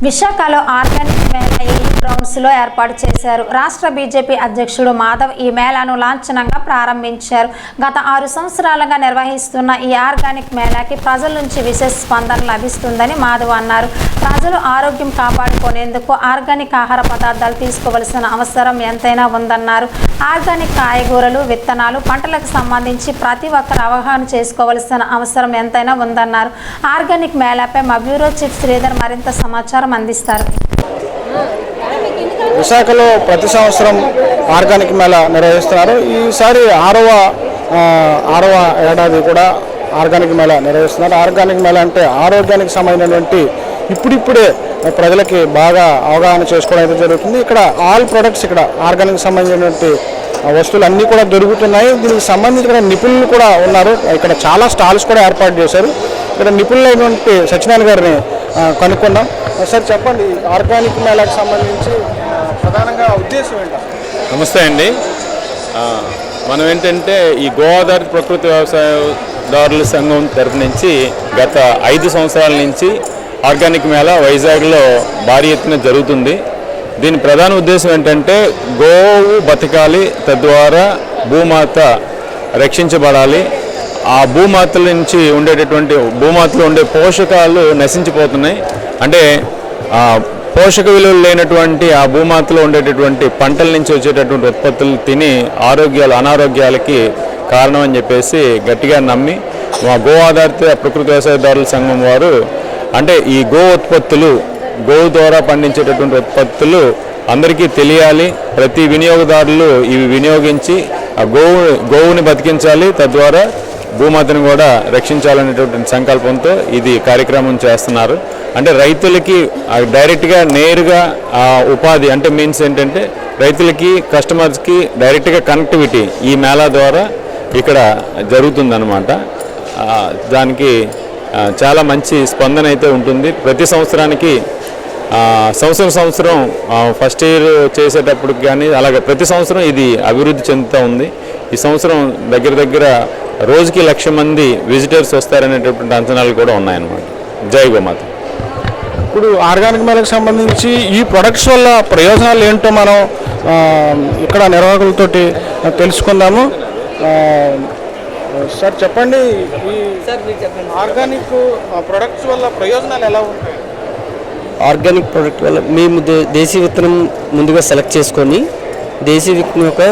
విశాఖలో organic Mela AE గ్రౌండ్స్లో ఏర్పాటు చేశారు. రాష్ట్ర బీజేపీ అధ్యక్షుడు మాధవ్ ఈ మేళాను లాంఛనంగా ప్రారంభించారు. గత 6 సంవత్సరాలుగా నిర్వహిస్తున్న ఈ ఆర్గానిక్ మేళాకి ప్రజల నుంచి విశేష స్పందన లభిస్తుందని మాధవ్ అన్నారు. ప్రజలు ఆరోగ్యం కాపాడుకునేందుకు ఆర్గానిక్ ఆహార పదార్థాలు తీసుకోవలసిన అవసరం ఎంతైనా ఉందన్నారు. ఆర్గానిక్ కాయగూరలు, విత్తనాలు, పంటలకు సంబంధించి ప్రతి ఒక్కరు అవగాహన చేసుకోవలసిన అవసరం ఎంతైనా ఉందన్నారు. ఆర్గానిక్ మేళాపై మా బ్యూరో చీఫ్ శ్రీధర్ మరింత సమాచారం అందిస్తారు. విశాఖలో ప్రతి సంవత్సరం ఆర్గానిక్ మేళా నిర్వహిస్తున్నారు. ఈసారి ఆరవ ఏడాది కూడా ఆర్గానిక్ మేళా నిర్వహిస్తున్నారు. ఆర్గానిక్ మేళా అంటే ఆరోగ్యానికి సంబంధించినటువంటి ఇప్పుడిప్పుడే ప్రజలకి బాగా అవగాహన చేసుకోవడం అయితే జరుగుతుంది. ఇక్కడ ఆల్ ప్రొడక్ట్స్, ఇక్కడ ఆర్గానిక్ సంబంధించినటువంటి వస్తువులు అన్నీ కూడా దొరుకుతున్నాయి. దీనికి సంబంధించిన నిపుణులు కూడా ఉన్నారు. ఇక్కడ చాలా స్టాల్స్ కూడా ఏర్పాటు చేశారు. ఇక్కడ నిపుణులైనటువంటి సత్యనారాయణ గారిని కనుక్కుందాం. సార్ చెప్పండి, ఆర్గానిక్ మేళాకి సంబంధించి ప్రధానంగా ఉద్దేశం ఏంటి? నమస్తే అండి. మనం ఏంటంటే ఈ గో ఆధారిత ప్రకృతి వ్యవసాయదారుల సంఘం తరఫు నుంచి గత 5 సంవత్సరాల నుంచి ఆర్గానిక్ మేళా వైజాగ్లో భారీ ఎత్తున జరుగుతుంది. దీని ప్రధాన ఉద్దేశం ఏంటంటే గోవు బతకాలి, తద్వారా భూమాత రక్షించబడాలి. ఆ భూమాతల నుంచి భూమాతలో ఉండే పోషకాలు నశించిపోతున్నాయి. అంటే పోషక విలువలు లేనటువంటి ఆ భూమాతలో ఉండేటటువంటి పంటల నుంచి వచ్చేటటువంటి ఉత్పత్తులు తిని అనారోగ్యాలకి కారణం అని చెప్పేసి గట్టిగా నమ్మి మా గో ఆధారిత ప్రకృతి వ్యవసాయదారుల సంఘం వారు అంటే ఈ గోవు ద్వారా పండించేటటువంటి ఉత్పత్తులు అందరికీ తెలియాలి. ప్రతి వినియోగదారులు ఇవి వినియోగించి ఆ గోవుని బతికించాలి, తద్వారా భూమాతను కూడా రక్షించాలనేటువంటి సంకల్పంతో ఇది కార్యక్రమం చేస్తున్నారు. అంటే రైతులకి డైరెక్ట్గా నేరుగా ఉపాధి అంటే మీన్స్ ఏంటంటే రైతులకి కస్టమర్స్కి డైరెక్ట్గా కనెక్టివిటీ ఈ మేళా ద్వారా ఇక్కడ జరుగుతుందన్నమాట. దానికి చాలా మంచి స్పందన అయితే ఉంటుంది. ప్రతి సంవత్సరానికి సంవత్సరం ఫస్ట్ ఇయర్ చేసేటప్పుడు కానీ అలాగే ప్రతి సంవత్సరం ఇది అభివృద్ధి చెందుతూ ఉంది. ఈ సంవత్సరం దగ్గర రోజుకి 1,00,000 మంది విజిటర్స్ వస్తారనేటటువంటి అంచనాలు కూడా ఉన్నాయన్నమాట. జై గోమాత. ఇప్పుడు ఆర్గానిక్ మేళకు సంబంధించి ఈ ప్రొడక్ట్స్ వల్ల ప్రయోజనాలు ఏంటో మనం ఇక్కడ నిర్వాహకులతోటి తెలుసుకుందాము. సార్ చెప్పండి, ఈ ఆర్గానిక్ ప్రొడక్ట్స్ వల్ల ప్రయోజనాలు ఎలా ఉంటాయి? ఆర్గానిక్ ప్రోడక్ట్ వల్ల మేము దేశీ విత్తనం ముందుగా సెలెక్ట్ చేసుకొని దేశీ విత్తనం యొక్క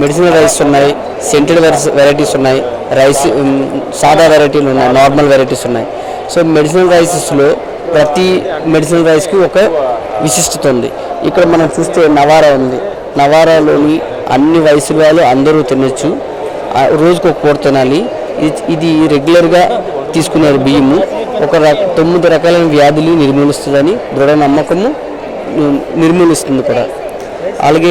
మెడిసినల్ రైస్ ఉన్నాయి, సెంటెడ్ వెరైటీస్ ఉన్నాయి, రైస్ సాదా వెరైటీలు ఉన్నాయి, నార్మల్ వెరైటీస్ ఉన్నాయి. సో మెడిసినల్ రైసెస్లో ప్రతి మెడిసినల్ రైస్కి ఒక విశిష్టత ఉంది. ఇక్కడ మనం చూస్తే నవారా ఉంది. నవారాలోని అన్ని వయసుల వాళ్ళు అందరూ తినచ్చు. రోజుకు ఒక పూట తినాలి. ఇది రెగ్యులర్గా తీసుకునే బియ్యము 9 రకాలైన వ్యాధులు నిర్మూలిస్తుందని దృఢ నమ్మకము, నిర్మూలిస్తుంది కూడా. అలాగే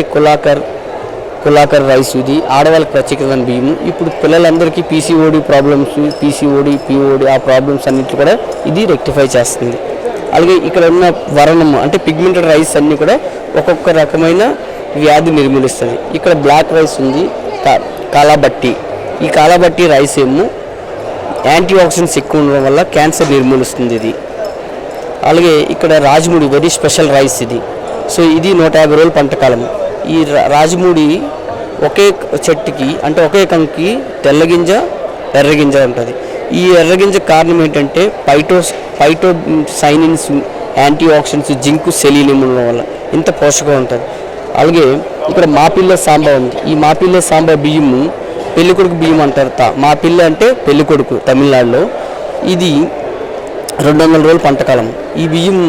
కులాకర్ రైస్, ఇది ఆడవాళ్ళకి ప్రత్యేకమైన బియ్యము. ఇప్పుడు పిల్లలందరికీ పీసీఓడి ప్రాబ్లమ్స్, పిఓడి ఆ ప్రాబ్లమ్స్ అన్నింటి కూడా ఇది రెక్టిఫై చేస్తుంది. అలాగే ఇక్కడ ఉన్న వర్ణము అంటే పిగ్మెంటెడ్ రైస్ అన్నీ కూడా ఒక్కొక్క రకమైన వ్యాధి నిర్మూలిస్తుంది. ఇక్కడ బ్లాక్ రైస్ ఉంది, కాలాబట్టి. ఈ కాలాబట్టి రైస్ ఏమో యాంటీ ఆక్సిడెంట్స్ ఎక్కువ ఉండడం వల్ల క్యాన్సర్ నిర్మూలిస్తుంది ఇది. అలాగే ఇక్కడ రాజముడి వెరీ స్పెషల్ రైస్ ఇది. సో ఇది 150 రోజుల పంటకాలం. ఈ రాజముడి ఒకే చెట్టుకి అంటే ఒకే కంకి తెల్లగింజ, ఎర్రగింజ ఉంటుంది. ఈ ఎర్రగింజ కారణం ఏంటంటే ఫైటోసైనిన్స్, యాంటీ ఆక్సిడెంట్స్, జింకు, సెలీనియం ఉండడం వల్ల ఇంత పోషకం ఉంటుంది. అలాగే ఇక్కడ మాపిల్ల సాంబా ఉంది. ఈ మాపిల్ల సాంబా బియ్యము పెళ్ళికొడుకు బియ్యం అంటారు. మాపిల్ల అంటే పెళ్ళికొడుకు తమిళనాడులో. ఇది 200 రోజుల పంటకాలం. ఈ బియ్యం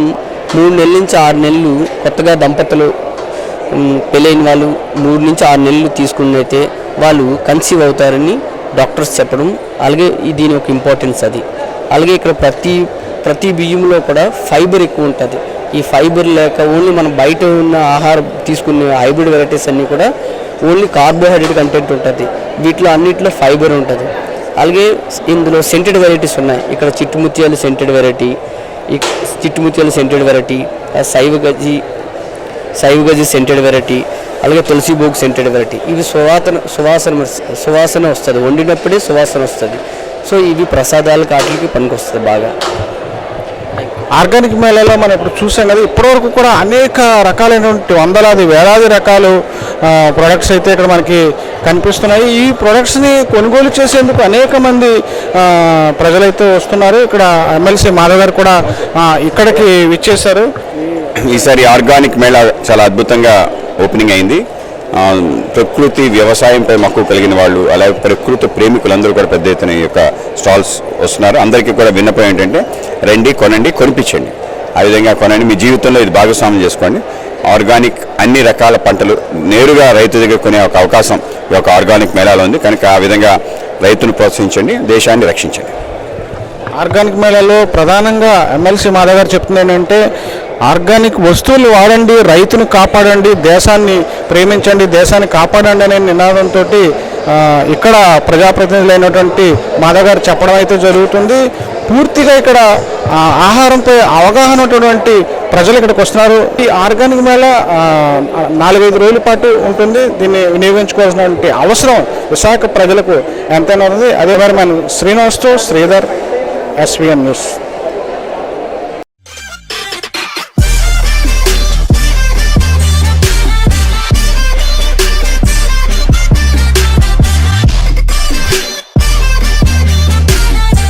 3 నెలల నుంచి 6 నెలలు కొత్తగా దంపతులు పెళ్ళైన వాళ్ళు 3 నుంచి 6 నెలలు తీసుకున్నైతే వాళ్ళు కన్సీవ్ అవుతారని డాక్టర్స్ చెప్పడం. అలాగే దీని ఒక ఇంపార్టెన్స్ అది. అలాగే ఇక్కడ ప్రతి బియ్యంలో కూడా ఫైబర్ ఎక్కువ ఉంటుంది. ఈ ఫైబర్ లేక ఓన్లీ మనం బయట ఉన్న ఆహారం తీసుకునే హైబ్రిడ్ వెరైటీస్ అన్నీ కూడా ఓన్లీ కార్బోహైడ్రేట్ కంటెంట్ ఉంటుంది. వీటిలో అన్నింటిలో ఫైబర్ ఉంటుంది. అలాగే ఇందులో సెంటెడ్ వెరైటీస్ ఉన్నాయి. ఇక్కడ చిట్టుముత్యాలు సెంటెడ్ వెరైటీ, శైవగజి సెంటెడ్ వెరైటీ, అలాగే తులసిబోగ్ సెంటెడ్ వెరైటీ. ఇవి సువాసన వస్తుంది, వండినప్పుడే సువాసన వస్తుంది. సో ఇవి ప్రసాదాలకు వాటికి పనికి వస్తుంది బాగా. ఆర్గానిక్ మేళాలో మనం ఇప్పుడు చూసాం కదా, ఇప్పటివరకు కూడా అనేక రకాలైనటువంటి వందలాది వేలాది రకాలు ప్రొడక్ట్స్ అయితే ఇక్కడ మనకి కనిపిస్తున్నాయి. ఈ ప్రొడక్ట్స్ని కొనుగోలు చేసేందుకు అనేక మంది ప్రజలైతే వస్తున్నారు. ఇక్కడ ఎమ్మెల్సీ మాధవ్ గారు కూడా ఇక్కడికి విచ్చేశారు. ఈసారి ఆర్గానిక్ మేళా చాలా అద్భుతంగా ఓపెనింగ్ అయింది. ప్రకృతి వ్యవసాయంపై మక్కువ కలిగిన వాళ్ళు, అలాగే ప్రకృతి ప్రేమికులందరూ కూడా పెద్ద ఎత్తున ఈ యొక్క స్టాల్స్ వస్తున్నారు. అందరికీ కూడా విన్నపం ఏంటంటే రండి, కొనండి, కొనిపించండి. ఆ విధంగా కొనండి, మీ జీవితంలో ఇది భాగస్వామ్యం చేసుకోండి. ఆర్గానిక్ అన్ని రకాల పంటలు నేరుగా రైతు దగ్గర కొనే ఒక అవకాశం ఈ యొక్క ఆర్గానిక్ మేళాలో ఉంది. కనుక ఆ విధంగా రైతును ప్రోత్సహించండి, దేశాన్ని రక్షించండి. ఆర్గానిక్ మేళాలో ప్రధానంగా ఎమ్మెల్సీ మాధవ్ గారు చెప్తుంది ఏంటంటే ఆర్గానిక్ వస్తువులు వాడండి, రైతును కాపాడండి, దేశాన్ని ప్రేమించండి, దేశాన్ని కాపాడండి అనే నినాదంతో ఇక్కడ ప్రజాప్రతినిధులైనటువంటి మాధవ్ గారు చెప్పడం అయితే జరుగుతుంది. పూర్తిగా ఇక్కడ ఆహారంపై అవగాహన ఉన్నటువంటి ప్రజలు ఇక్కడికి వస్తున్నారు. ఈ ఆర్గానిక్ మేళా 4-5 రోజుల పాటు ఉంటుంది. దీన్ని వినియోగించుకోవాల్సినటువంటి అవసరం విశాఖ ప్రజలకు ఎంతైనా ఉంది. అదే మరి మన శ్రీనివాస్తో శ్రీధర్, SVN న్యూస్.